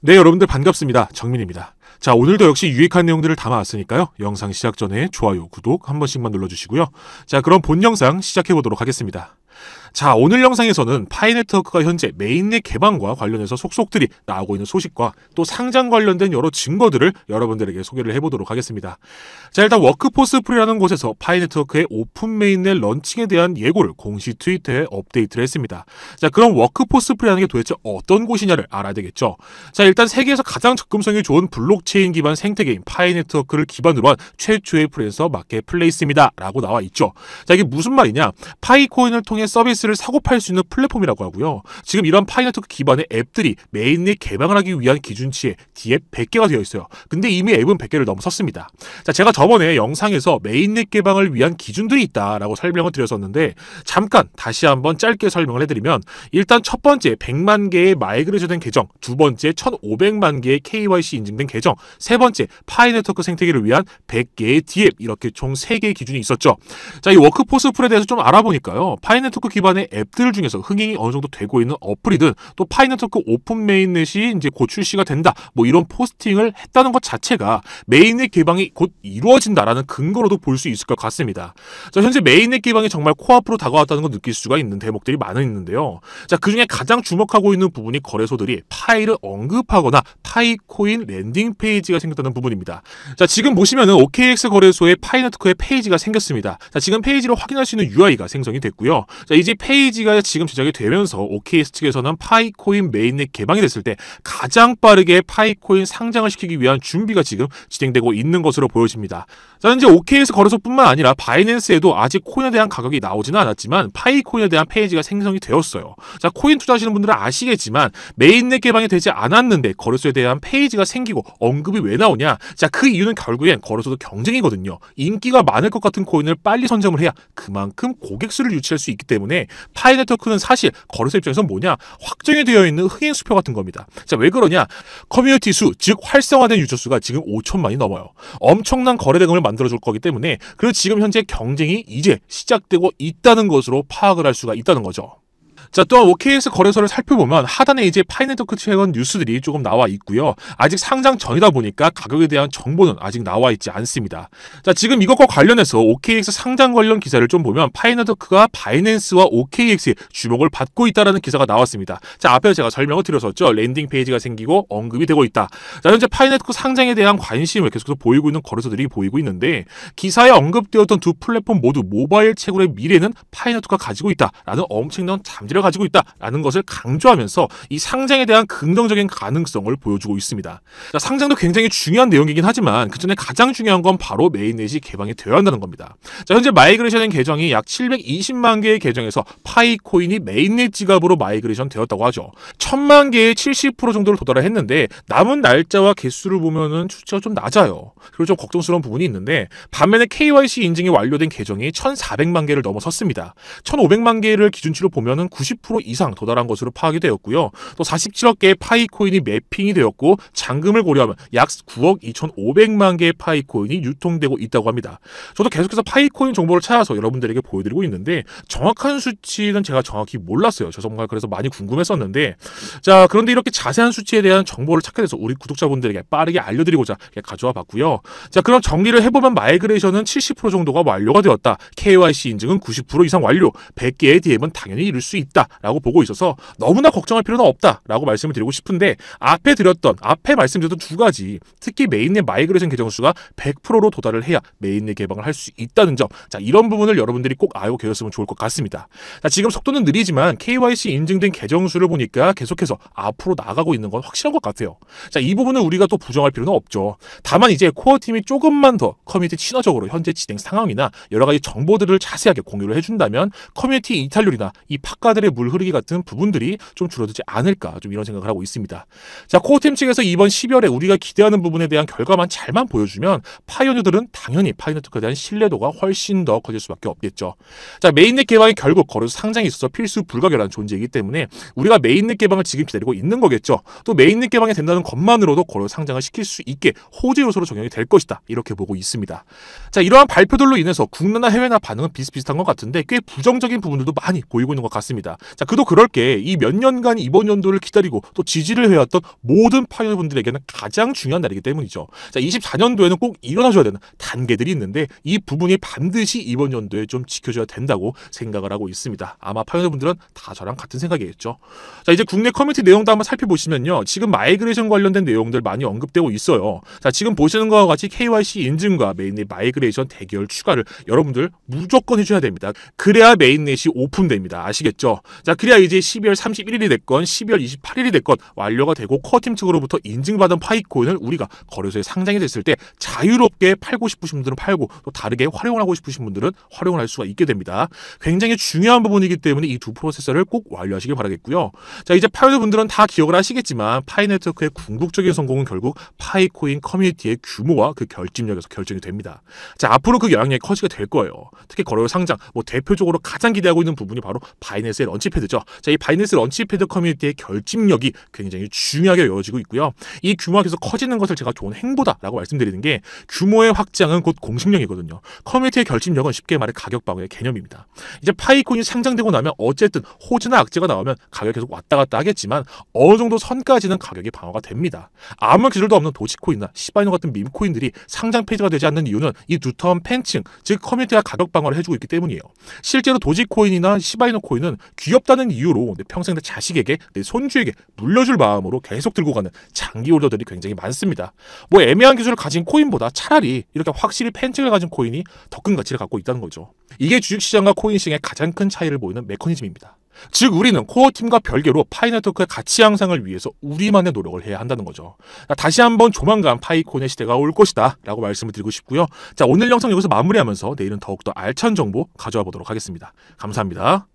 네, 여러분들 반갑습니다. 정민입니다. 자, 오늘도 역시 유익한 내용들을 담아왔으니까요. 영상 시작 전에 좋아요, 구독 한 번씩만 눌러주시고요. 자, 그럼 본 영상 시작해보도록 하겠습니다. 자, 오늘 영상에서는 파이네트워크가 현재 메인넷 개방과 관련해서 속속들이 나오고 있는 소식과 또 상장 관련된 여러 증거들을 여러분들에게 소개를 해보도록 하겠습니다. 자, 일단 워크포스 프리라는 곳에서 파이네트워크의 오픈 메인넷 런칭에 대한 예고를 공식 트위터에 업데이트를 했습니다. 자, 그럼 워크포스 프리라는 게 도대체 어떤 곳이냐를 알아야 되겠죠. 자, 일단 세계에서 가장 접근성이 좋은 블록체인 기반 생태 게임 파이네트워크를 기반으로 한 최초의 프리랜서 마켓플레이스입니다 라고 나와 있죠. 자, 이게 무슨 말이냐, 파이코인을 통해 서비스를 사고 팔 수 있는 플랫폼이라고 하고요. 지금 이런 파이네트워크 기반의 앱들이 메인넷 개방을 하기 위한 기준치에 D앱 100개가 되어 있어요. 근데 이미 앱은 100개를 넘어섰습니다. 자, 제가 저번에 영상에서 메인넷 개방을 위한 기준들이 있다라고 설명을 드렸었는데, 잠깐 다시 한번 짧게 설명을 해드리면, 일단 첫 번째 100만 개의 마이그레이션된 계정, 두 번째 1500만 개의 KYC 인증된 계정, 세 번째 파이네트워크 생태계를 위한 100개의 D앱, 이렇게 총 3개의 기준이 있었죠. 자, 이 워크포스 풀에 대해서 좀 알아보니까요, 파이네트워크 기반의 앱들 중에서 흥행이 어느 정도 되고 있는 어플이든 또 파이네트워크 오픈 메인넷이 이제 곧 출시가 된다, 뭐 이런 포스팅을 했다는 것 자체가 메인넷 개방이 곧 이루어진다라는 근거로도 볼 수 있을 것 같습니다. 자, 현재 메인넷 개방이 정말 코앞으로 다가왔다는 걸 느낄 수가 있는 대목들이 많이 있는데요. 자, 그중에 가장 주목하고 있는 부분이 거래소들이 파이를 언급하거나 파이코인 랜딩 페이지가 생겼다는 부분입니다. 자, 지금 보시면은 OKX 거래소에 파이네트워크의 페이지가 생겼습니다. 자, 지금 페이지를 확인할 수 있는 UI가 생성이 됐고요. 자, 이제 페이지가 지금 제작이 되면서 OKX 측에서는 파이코인 메인넷 개방이 됐을 때 가장 빠르게 파이코인 상장을 시키기 위한 준비가 지금 진행되고 있는 것으로 보여집니다. 자, 현재 OKX 거래소뿐만 아니라 바이낸스에도 아직 코인에 대한 가격이 나오지는 않았지만 파이코인에 대한 페이지가 생성이 되었어요. 자, 코인 투자하시는 분들은 아시겠지만 메인넷 개방이 되지 않았는데 거래소에 대한 페이지가 생기고 언급이 왜 나오냐? 자, 그 이유는 결국엔 거래소도 경쟁이거든요. 인기가 많을 것 같은 코인을 빨리 선점을 해야 그만큼 고객 수를 유치할 수 있기 때문에 파이네트워크는 사실 거래소 입장에서 뭐냐? 확정이 되어 있는 흥행 수표 같은 겁니다. 자, 왜 그러냐? 커뮤니티 수, 즉 활성화된 유저 수가 지금 5천만이 넘어요. 엄청난 거래 대금을 만들어줄 거기 때문에, 그리고 지금 현재 경쟁이 이제 시작되고 있다는 것으로 파악을 할 수가 있다는 거죠. 자, 또한 OKX 거래소를 살펴보면 하단에 이제 파이네트워크 최근 뉴스들이 조금 나와 있고요. 아직 상장 전이다 보니까 가격에 대한 정보는 아직 나와 있지 않습니다. 자, 지금 이것과 관련해서 OKX 상장 관련 기사를 좀 보면 파이네트워크가 바이낸스와 OKX에 주목을 받고 있다는 기사가 나왔습니다. 자, 앞에서 제가 설명을 드렸었죠. 랜딩 페이지가 생기고 언급이 되고 있다. 자, 현재 파이네트워크 상장에 대한 관심을 계속해서 보이고 있는 거래소들이 보이고 있는데, 기사에 언급되었던 두 플랫폼 모두 모바일 채굴의 미래는 파이네트워크가 가지고 있다라는 엄청난 잠재력을 가지고 있다라는 것을 강조하면서 이 상장에 대한 긍정적인 가능성을 보여주고 있습니다. 자, 상장도 굉장히 중요한 내용이긴 하지만 그 전에 가장 중요한 건 바로 메인넷이 개방이 되어야 한다는 겁니다. 자, 현재 마이그레이션된 계정이 약 720만 개의 계정에서 파이코인이 메인넷 지갑으로 마이그레이션 되었다고 하죠. 1000만 개의 70% 정도를 도달을 했는데 남은 날짜와 개수를 보면은 수치가 좀 낮아요. 그리고 좀 걱정스러운 부분이 있는데, 반면에 KYC 인증이 완료된 계정이 1400만 개를 넘어섰습니다. 1500만 개를 기준치로 보면은 90% 이상 도달한 것으로 파악이 되었고요. 또 47억 개의 파이코인이 매핑이 되었고, 잔금을 고려하면 약 9억 2500만 개의 파이코인이 유통되고 있다고 합니다. 저도 계속해서 파이코인 정보를 찾아서 여러분들에게 보여드리고 있는데 정확한 수치는 제가 정확히 몰랐어요. 저 정말 그래서 많이 궁금했었는데, 자, 그런데 이렇게 자세한 수치에 대한 정보를 찾게 돼서 우리 구독자분들에게 빠르게 알려드리고자 가져와 봤고요. 자, 그럼 정리를 해보면 마이그레이션은 70% 정도가 완료가 되었다. KYC 인증은 90% 이상 완료. 100개의 DM은 당연히 이룰 수 있다라고 보고 있어서 너무나 걱정할 필요는 없다라고 말씀을 드리고 싶은데, 앞에 말씀드렸던 두 가지, 특히 메인넷 마이그레이션 계정 수가 100%로 도달을 해야 메인넷 개방을 할 수 있다는 점, 자, 이런 부분을 여러분들이 꼭 알고 계셨으면 좋을 것 같습니다. 자, 지금 속도는 느리지만 KYC 인증된 계정 수를 보니까 계속해서 앞으로 나가고 있는 건 확실한 것 같아요. 자, 이 부분은 우리가 또 부정할 필요는 없죠. 다만 이제 코어팀이 조금만 더 커뮤니티 친화적으로 현재 진행 상황이나 여러 가지 정보들을 자세하게 공유를 해준다면 커뮤니티 이탈률이나 이 팟가들의 물 흐르기 같은 부분들이 좀 줄어들지 않을까, 좀 이런 생각을 하고 있습니다. 자, 코어팀 측에서 이번 12월에 우리가 기대하는 부분에 대한 결과만 잘만 보여주면 파이오니어들은 당연히 파이네트워크에 대한 신뢰도가 훨씬 더 커질 수밖에 없겠죠. 자, 메인넷 개방이 결국 거래소 상장에 있어서 필수 불가결한 존재이기 때문에 우리가 메인넷 개방을 지금 기다리고 있는 거겠죠. 또 메인넷 개방이 된다는 것만으로도 거래소 상장을 시킬 수 있게 호재 요소로 적용이 될 것이다, 이렇게 보고 있습니다. 자, 이러한 발표들로 인해서 국내나 해외나 반응은 비슷비슷한 것 같은데 꽤 부정적인 부분들도 많이 보이고 있는 것 같습니다. 자, 그도 그럴 게 이 몇 년간 이번 연도를 기다리고 또 지지를 해왔던 모든 파이어분들에게는 가장 중요한 날이기 때문이죠. 자, 24년도에는 꼭 일어나줘야 되는 단계들이 있는데 이 부분이 반드시 이번 연도에 좀 지켜줘야 된다고 생각을 하고 있습니다. 아마 파이어분들은 다 저랑 같은 생각이겠죠. 자, 이제 국내 커뮤니티 내용도 한번 살펴보시면요. 지금 마이그레이션 관련된 내용들 많이 언급되고 있어요. 자, 지금 보시는 것과 같이 KYC 인증과 메인넷 마이그레이션 대결 추가를 여러분들 무조건 해줘야 됩니다. 그래야 메인넷이 오픈됩니다. 아시겠죠? 자, 그래야 이제 12월 31일이 됐건 12월 28일이 됐건 완료가 되고 코어팀 측으로부터 인증받은 파이코인을 우리가 거래소에 상장이 됐을 때 자유롭게 팔고 싶으신 분들은 팔고 또 다르게 활용을 하고 싶으신 분들은 활용을 할 수가 있게 됩니다. 굉장히 중요한 부분이기 때문에 이 두 프로세서를 꼭 완료하시길 바라겠고요. 자, 이제 파이어분들은 다 기억을 하시겠지만 파이네트워크의 궁극적인 성공은 결국 파이코인 커뮤니티의 규모와 그 결집력에서 결정이 됩니다. 자, 앞으로 그 영향력이 커지게 될 거예요. 특히 거래소 상장, 대표적으로 가장 기대하고 있는 부분이 바로 바이낸스의 런치패드죠. 자, 이 바이낸스 런치패드 커뮤니티의 결집력이 굉장히 중요하게 여겨지고 있고요. 이 규모가 계속 커지는 것을 제가 좋은 행보다라고 말씀드리는 게 규모의 확장은 곧 공식력이거든요. 커뮤니티의 결집력은 쉽게 말해 가격 방어의 개념입니다. 이제 파이코인이 상장되고 나면 어쨌든 호주나 악재가 나오면 가격이 계속 왔다 갔다 하겠지만 어느 정도 선까지는 가격이 방어가 됩니다. 아무 기술도 없는 도지코인이나 시바이노 같은 밈코인들이 상장 페이지가 되지 않는 이유는 이 두터운 팬층, 즉 커뮤니티가 가격 방어를 해주고 있기 때문이에요. 실제로 도지코인이나 시바이노 코인은 귀엽다는 이유로 평생 내 자식에게, 내 손주에게 물려줄 마음으로 계속 들고 가는 장기 홀더들이 굉장히 많습니다. 애매한 기술을 가진 코인보다 차라리 이렇게 확실히 팬층을 가진 코인이 더 큰 가치를 갖고 있다는 거죠. 이게 주식시장과 코인 시장의 가장 큰 차이를 보이는 메커니즘입니다. 즉 우리는 코어팀과 별개로 파이네트워크의 가치 향상을 위해서 우리만의 노력을 해야 한다는 거죠. 다시 한번 조만간 파이코인의 시대가 올 것이다 라고 말씀을 드리고 싶고요. 자, 오늘 영상 여기서 마무리하면서 내일은 더욱더 알찬 정보 가져와 보도록 하겠습니다. 감사합니다.